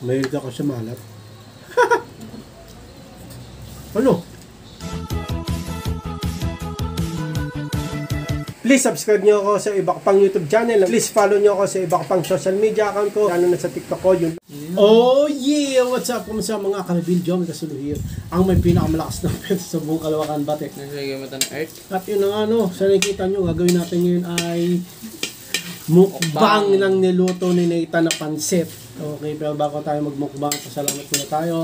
Mahilig ako sa malat. Ano? Please subscribe nyo ako sa iba ko pang YouTube channel. Please follow nyo ako sa iba ko pang social media account ko. Lalo na sa TikTok ko. Yun. Oh yeah! What's up? Kumusta mga kanabil? Jom Kasuluhir. Ang may pinakamalakas na pet sa buong Kalawakan Batik. At yun ang ano, sa nakikita nyo, gagawin natin ngayon ay mukbang ng niluto ni Nathan na pansit. Okay, pero bago tayo magmukbang, pasalamat muna tayo.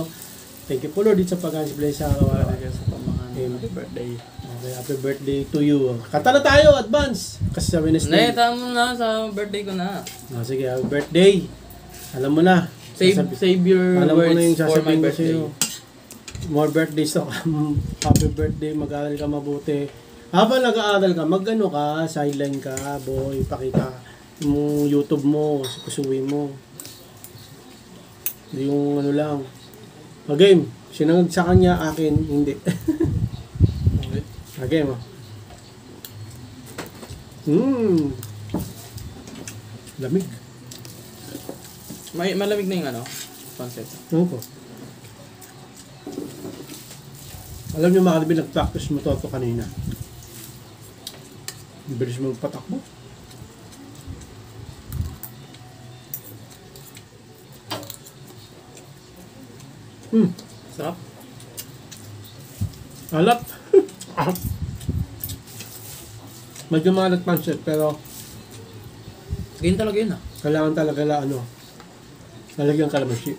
Thank you po Lord dito sa pag-bless sa araw-araw. Happy birthday. Okay, happy birthday to you. Kanta na tayo, advance. Kasi sa Wednesday. Tama na, sa birthday ko na. Sige, happy birthday. Alam mo na. Save your alam words mo na yung for my sasabihin ko birthday. sa'yo. More birthdays to come. Happy birthday, mag-aaral ka mabuti. Habang nag-aaral ka, mag-ano ka, sideline ka, boy, pakita yung YouTube mo, kusuwi mo. Hindi yung ano lang. Game, sinangag sa kanya, akin, hindi. Okay mo. Lamig. Malamig na yung ano, pancit. Ano po? Alam niyo mga kaibigan, nag-practice mo to kanina. Bibilis mo patakbo. Sarap. Alat. Medyo malat pancit pero Ganyan talaga yun ah. kailangan talaga ano, lalagyan kalamansi.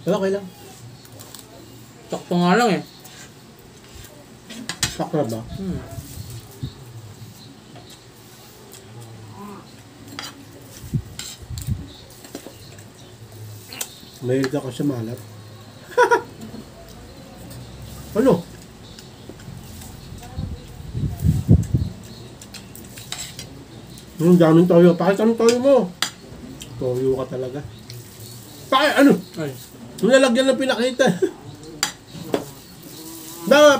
Pero okay lang. Sakto nga lang eh. Sakra ba? Mahilig ako sa malat. Ano? Daming toyo. Pakit anong toyo mo? Toyo ka talaga. Pakit ano? Ay. Yung lalagyan ng pinakita.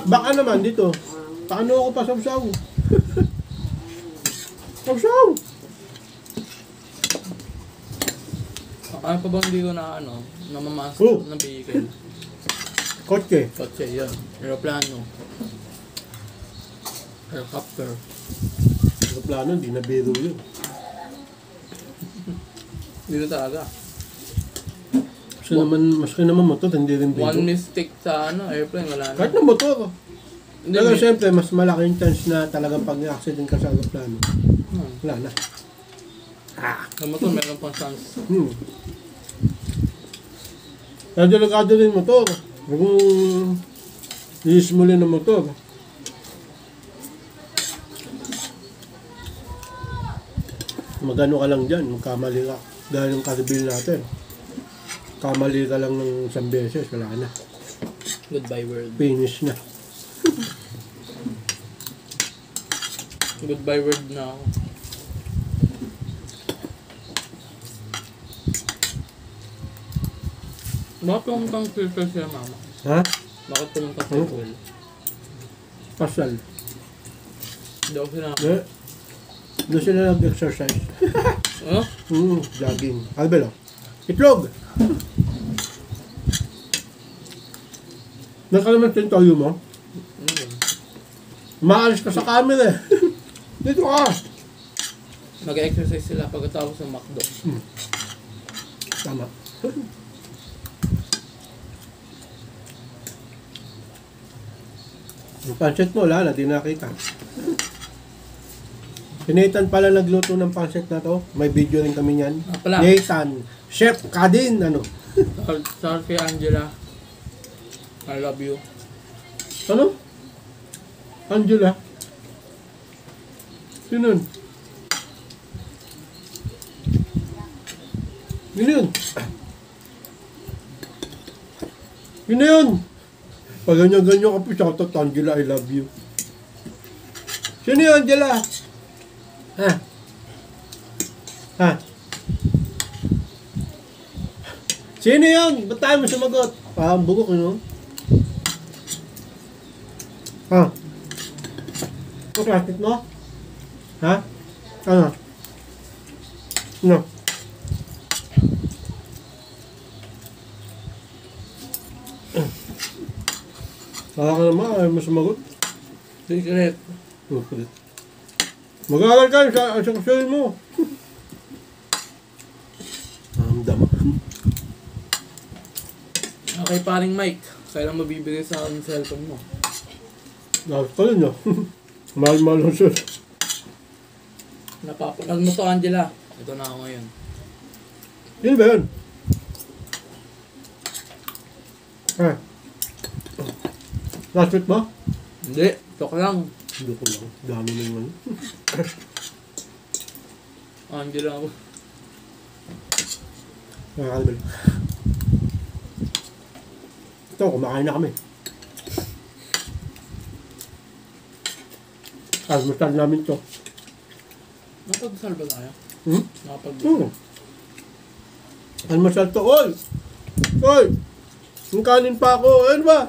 Baka naman dito. Paano ako pa sabsaw? Sabsaw! Ano pa bang hindi ko na ano, namamaster ng vehicle? Kotse. Kotse, yun. Aeroplano. Helicopter. Plano, hindi na biro yun. Dito talaga. Maski naman motor, hindi rin biro. One mistake sa ano, airplane, wala na. Kahit na motor. Hindi, Pero siyempre, mas malaki yung chance na talagang pag-accident ka sa aeroplano. Wala na. Sa motor, meron pang chance. Kaya delikado rin motor. Kung iis mo rin ng motor. Magano ka lang dyan, magkamali ka. Dahil yung karibil natin. Kamali ka lang ng isang beses, wala na. Goodbye world. Finish na. Goodbye world na ako. Bakit pumuntang circle siya, mama? Ha? Bakit pumuntang circle? Pasal. Hindi ako sinama. Doon sila nag-exercise. Ano? Jogging. Albelo. Itlog! Nakalaman yung toyo mo? Maalis ka sa camera eh. Dito ka! Mag-exercise sila pagkatapos ng McDo. Tama. Yung pancit mo, wala na, di nakita. Si Nathan pala nagluto ng pancit na to. May video rin kami niyan. Pala. Nathan, Chef Kadin, ano? Sorry kay Angela. I love you. Ano? Angela? Sino yun? Sino yun? Sino yun? Pag ganyan-ganyan ka po, shoutout Angela, I love you. Sino yun, Angela? Ha? Ha? Sino yun? Ba't tayo mo sumagot? Parang bugok yun, no? Ha? Ito classmate mo? Ha? Ano? Ano? Kaya ka naman, ayaw mo sumagot. Secret. Kulit. Mag-aaral ka, sa kusuhin mo. Ang dama. Okay, paring Mike. Kailan mabibigay sa akin yung cellphone mo? Dapat ka rin, no? Mahal-mahal ang sir. Napapagod mo to, Angela. Ito na ako ngayon. Yun ba yun? Ah. Last week ba? Hindi, joke lang. Hindi ko lang. Dami na yung ano. Angela ako. Nakakalabal. Ito, kumakain na kami. Almusal namin to. Napagdasal ba tayo? Hmm? Napagdasal. Almusal to. Oy! Oy! Ang kanin pa ako. Ano ba?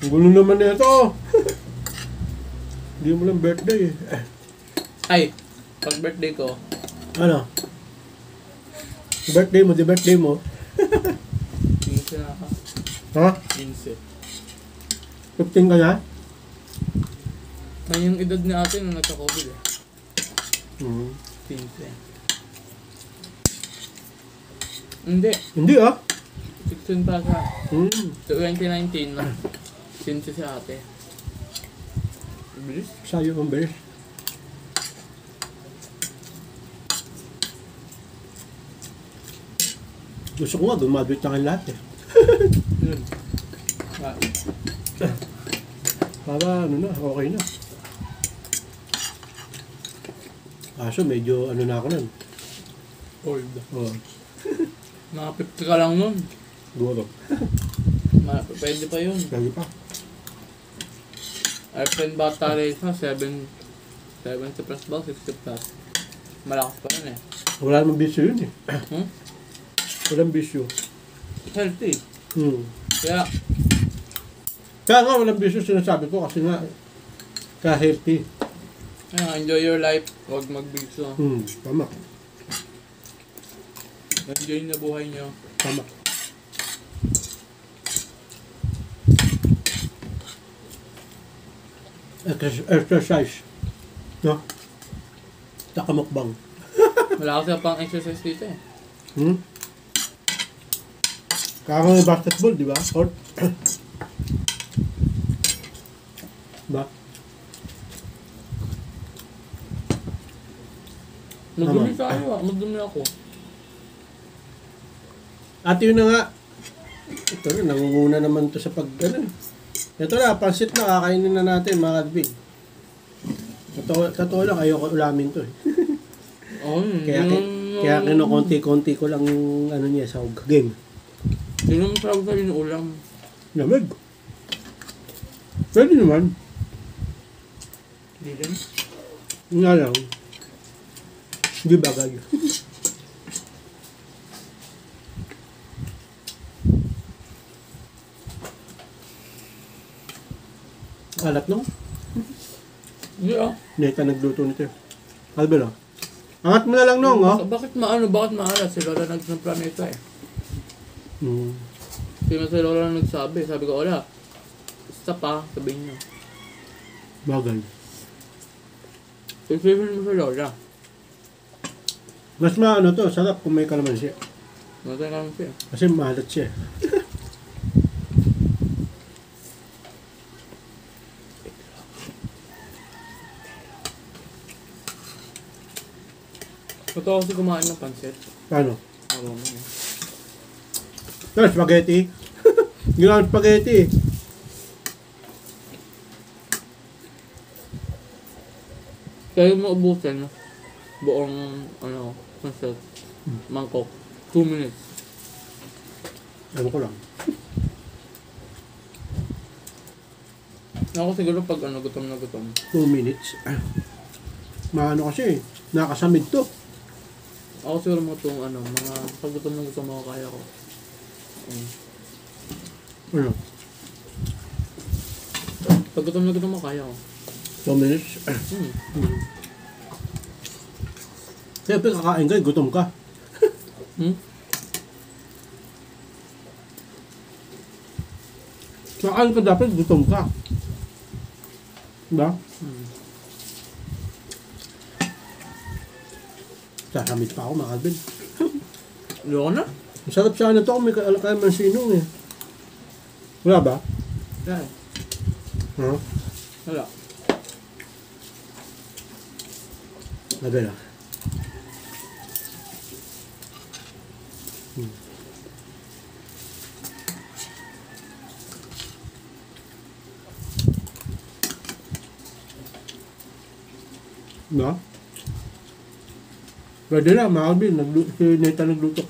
Ang gulo naman na ito. Hindi mo lang birthday eh. Ay, pag birthday ko, Ano? Birthday mo, di birthday mo. 15 na ako. Ha? 15. 15 ka na? May yung edad ni ate nung nagka-COVID eh. Hmm. 15. Hindi, Hindi ah. 16 pa siya. Hmm. 2019 na. 15 si ate. Bilis. Sayo ang beres. Gusto ko nga, dumaduit na kayo lahat eh. Yun. Ah, Para ano na, okay na. Kaso medyo ano na ako nun. old. Oh, Mga 50 ka lang nun. siguro. Pwede pa yun. Lagi pa. iPhone battery na 70 plus ba? 60 plus. Malakas pa rin eh. Wala namang bisyo yun eh. Hmm? Walang bisyo. Healthy. Hmm. Kaya, Kaya nga walang bisyo sinasabi ko kasi nga ka-healthy. enjoy your life. Huwag magbigso. Hmm, tama. Enjoy na buhay nyo. Tama. Exercise. No? Saka mukbang. Malakas na pang exercise dito eh. Hmm? Kaya nga may basketball, di ba? Or ba? Magdumi tayo ah. Magdumi ako. At yun na nga. Ito na, nangunguna naman to sa pag... Ano? Ito na, pansit na, kakainin na natin mga kadbig. Totoo lang, ayoko ulamin to eh. Oh, Kaya kinukonti-konti ko lang ano niya, sa game. Yun ang tawag sa ulam. Lamig. Pwede naman. Hindi rin. Nga lang. Hindi bagay. Alat no? Hindi ah. Neta nagluto nito. Albelo. Angat mo na lang nung, oh. Bakit maalat? Si Lola nagsampla nito eh. Hmm. Kaya si Lola na nagsabi. Sabi ko, wala. Basta pa, sabihin niyo. Bagay. Isipin mo si Lola. Mas maano to, sarap kung may kalamansi. Matay ka lang siya. Kasi maalat siya. Totoo kasi kumain ng pansit. Ano? Alam mo eh. Ito, spaghetti. Ginawa spaghetti. Kaya mo ubusin buong pansit. Mangkok. 2 minutes. Ano ko lang. Ako siguro pag gutom na gutom. 2 minutes. Maano kasi, nakasamid to. Ako siguro mga pag gutom na gutom ako kaya ko. Ano? Pag gutom na gutom ako kaya ko. 2 minutes. Siyempre kakain ka, gutom ka. Saan ka dapat gutom ka. Diba? Sasamit pa ako mga Alvin. Ayoko na. Ang sarap sana to kung may kalakayan man sinong eh. Wala ba? Yan. Huh? Wala. Lagay lang. No? Pwede na, mga Alvin. Si Neta nagluto.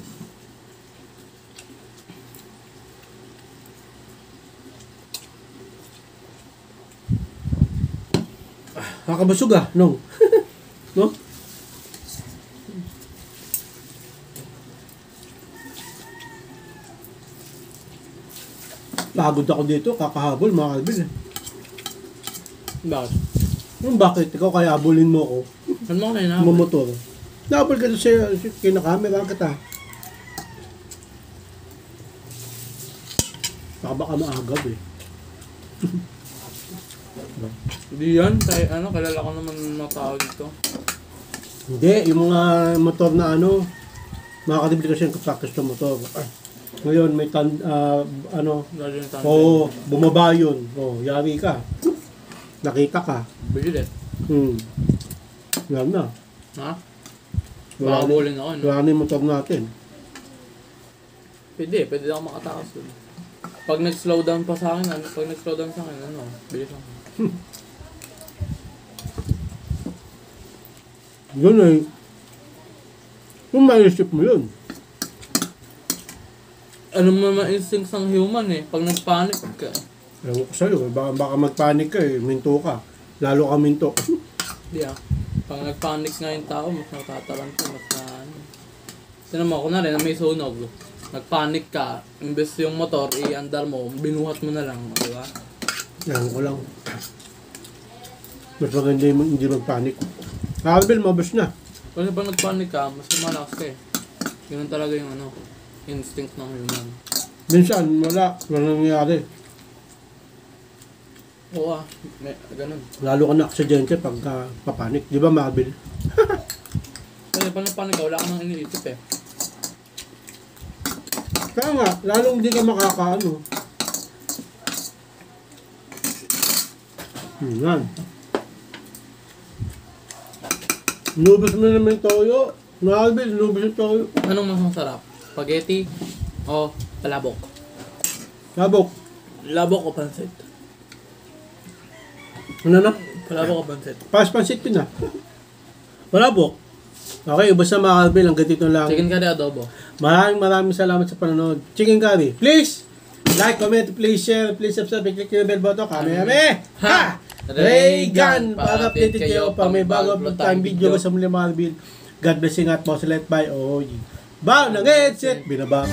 Nakakabasog ah, no? No? Pagod ako dito, kakahabol mga Alvin eh. Bakit? Bakit? Ikaw kaya habulin mo ako? Ano mo kanina? Mamotor. Nahabol ka sa kinakamera kita. Baka maagab eh. Hindi yan. Kilala ko naman ng mga tao dito. Hindi, yung mga motor na makakatibili kasi yung practice ng motor. Ngayon may Lalo yung tanda. bumaba yun. Yari ka. Nakita ka. Bigilit. Yan na. Ha? Wala Makabulin ako, no? Wala na yung motor natin. Pwede ako makatakas dun. Pag nag-slow down pa sa akin, bilis ako. Yun eh. Kung maisip mo yun. Ano naman instincts ng human eh, pag nag-panic ka. Ewan ko sa'yo, baka mag-panic ka eh, minto ka. Lalo ka minto. Di pag nag-panic nga yung tao, mas natataranta, Sinama ko na rin na may sunog. Nag-panic ka, imbes yung motor, i-andar mo, binuhat mo na lang, di ba? Yan ko lang. Mas maganda yung hindi mag-panic. Alvin, mabos na. Kasi pag nag-panic ka, mas lumalakas ka eh. Yun talaga yung instinct ng human. Minsan, wala nangyayari. Oo ganun. Lalo ka na aksidente pagka papanik. Di ba, Marvin? Kasi pag nag-panic ka, wala ka nang iniisip eh. Kaya nga, lalong hindi ka makakaano. Yan. Inubos mo naman yung toyo. Marvin, inubos yung toyo. Anong mas masarap? Spaghetti o palabok? Labok. Labok o pansit? Ano na? Palabok o pansit? Pansit pin na. Palabok. Okay, basta mga Alvin, hanggang dito lang. Chicken curry adobo. Maraming salamat sa panonood. Chicken curry. Please, like, comment, please share, please subscribe, click yung bell button. Kami! Ha! Reagan! Para updated kayo pag may bago upload tayong video sa muli mga Alvin. God blessing at most let by OG. Bow ng headset! Binaba.